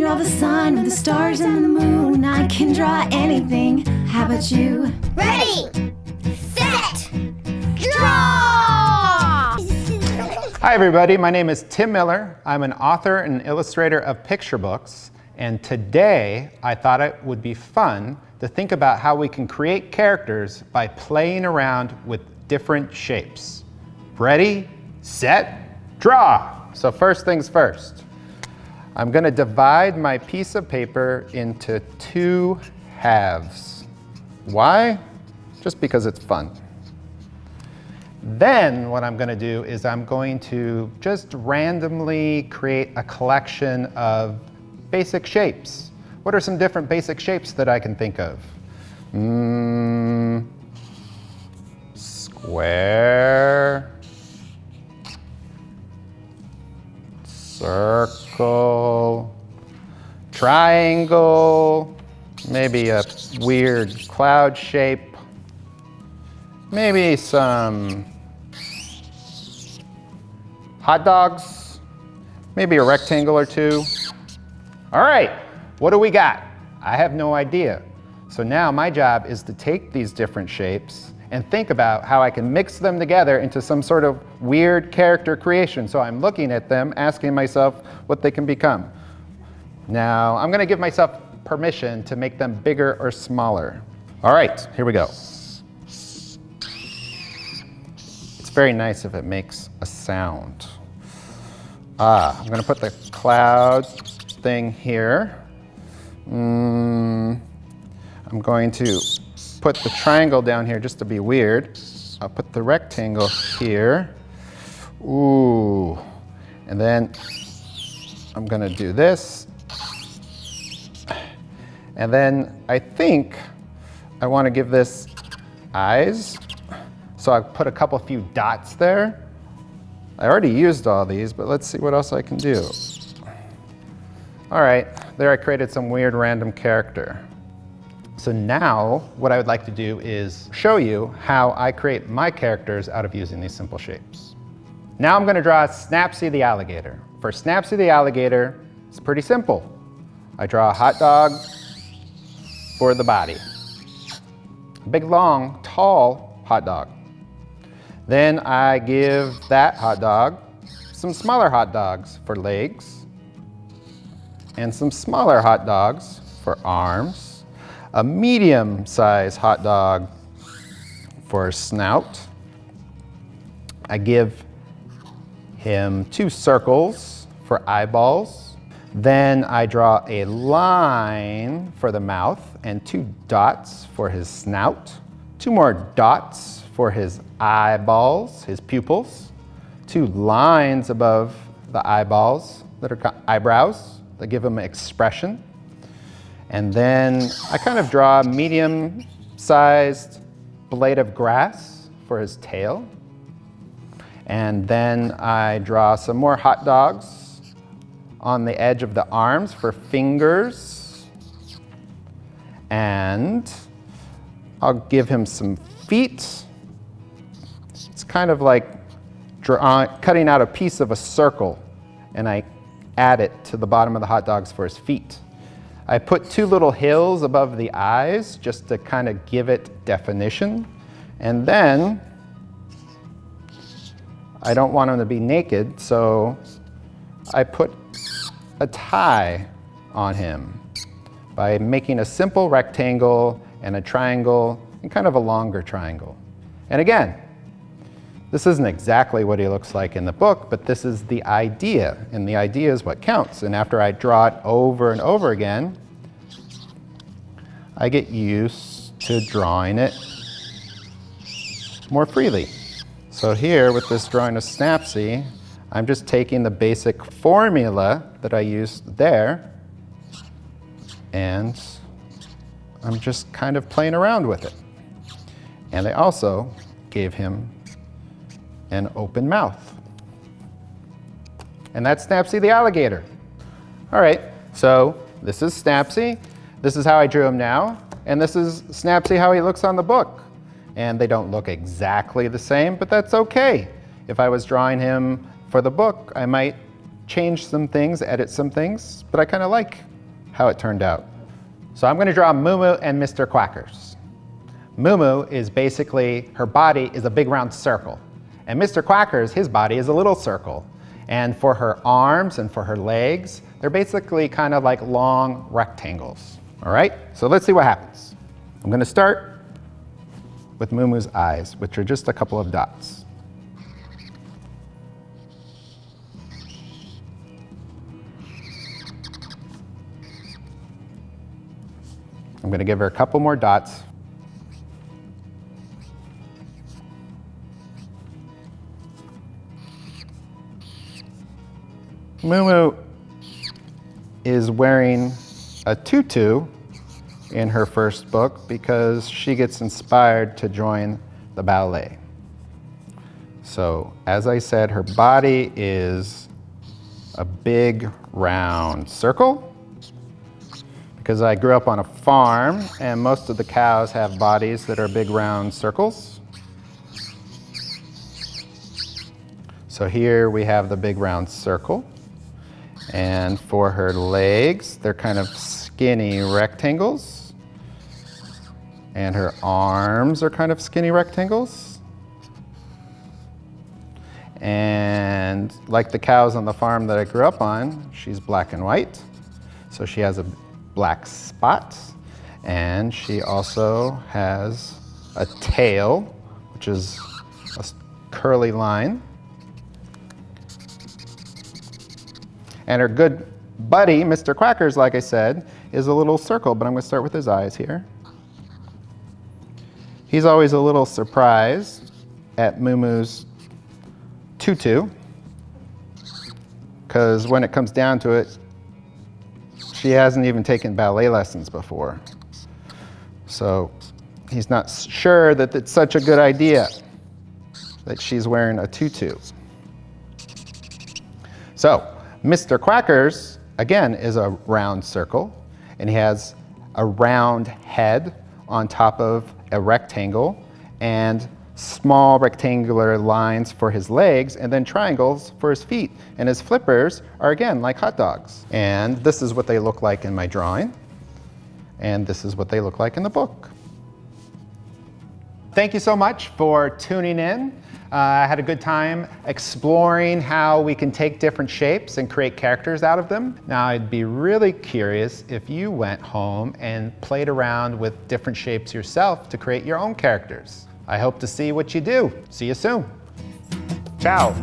draw the sun with the stars and the moon. I can draw anything. How about you? Ready, set, draw! Hi everybody, my name is Tim Miller. I'm an author and illustrator of picture books. And today I thought it would be fun to think about how we can create characters by playing around with different shapes. Ready, set, draw! So first things first. I'm going to divide my piece of paper into two halves. Why? Just because it's fun. Then what I'm going to do is I'm going to just randomly create a collection of basic shapes. What are some different basic shapes that I can think of? Square, circle, triangle, maybe a weird cloud shape, maybe some hot dogs, maybe a rectangle or two. All right, what do we got? I have no idea. So now my job is to take these different shapes and think about how I can mix them together into some sort of weird character creation. So I'm looking at them, asking myself what they can become. Now, I'm gonna give myself permission to make them bigger or smaller. All right, here we go. It's very nice if it makes a sound. I'm gonna put the cloud thing here. I'm going to put the triangle down here just to be weird. I'll put the rectangle here. Ooh. And then I'm gonna do this. And then I think I wanna give this eyes. So I put a few dots there. I already used all these, but let's see what else I can do. All right, there I created some weird random character. So now what I would like to do is show you how I create my characters out of using these simple shapes. Now I'm gonna draw Snappsy the Alligator. For Snappsy the Alligator, it's pretty simple. I draw a hot dog for the body. A big, long, tall hot dog. Then I give that hot dog some smaller hot dogs for legs, and some smaller hot dogs for arms, a medium-sized hot dog for snout. I give him 2 circles for eyeballs. Then I draw a line for the mouth and 2 dots for his snout, 2 more dots for his eyeballs, his pupils, 2 lines above the eyeballs that are eyebrows that give him expression. And then I kind of draw a medium-sized blade of grass for his tail. And then I draw some more hot dogs on the edge of the arms for fingers. And I'll give him some feet. It's kind of like cutting out a piece of a circle, and I add it to the bottom of the hot dogs for his feet. I put 2 little hills above the eyes just to kind of give it definition. And then I don't want him to be naked, so I put a tie on him by making a simple rectangle and a triangle and kind of a longer triangle. And again, this isn't exactly what he looks like in the book, but this is the idea, and the idea is what counts. And after I draw it over and over again, I get used to drawing it more freely. So here, with this drawing of Snappsy, I'm just taking the basic formula that I used there, and I'm just kind of playing around with it. And I also gave him an open mouth. And that's Snappsy the Alligator. All right, so this is Snappsy. This is how I drew him now. And this is Snappsy how he looks on the book. And they don't look exactly the same, but that's okay. If I was drawing him for the book, I might change some things, edit some things, but I kind of like how it turned out. So I'm gonna draw Moo Moo and Mr. Quackers. Moo Moo is basically, her body is a big round circle. And Mr. Quackers, his body is a little circle. And for her arms and for her legs, they're basically kind of like long rectangles. All right, so let's see what happens. I'm gonna start with Moo Moo's eyes, which are just a couple of dots. I'm gonna give her a couple more dots. Moo Moo is wearing a tutu in her first book because she gets inspired to join the ballet. So, as I said, her body is a big round circle because I grew up on a farm and most of the cows have bodies that are big round circles. So here we have the big round circle. And for her legs, they're kind of skinny rectangles. And her arms are kind of skinny rectangles. And like the cows on the farm that I grew up on, she's black and white. So she has a black spot. And she also has a tail, which is a curly line. And her good buddy, Mr. Quackers, like I said, is a little circle, but I'm gonna start with his eyes here. He's always a little surprised at Moo Moo's tutu, because when it comes down to it, she hasn't even taken ballet lessons before. So he's not sure that it's such a good idea that she's wearing a tutu. So, Mr. Quackers, again, is a round circle, and he has a round head on top of a rectangle, and small rectangular lines for his legs, and then triangles for his feet. And his flippers are, again, like hot dogs. And this is what they look like in my drawing, and this is what they look like in the book. Thank you so much for tuning in. I had a good time exploring how we can take different shapes and create characters out of them. Now, I'd be really curious if you went home and played around with different shapes yourself to create your own characters. I hope to see what you do. See you soon. Ciao.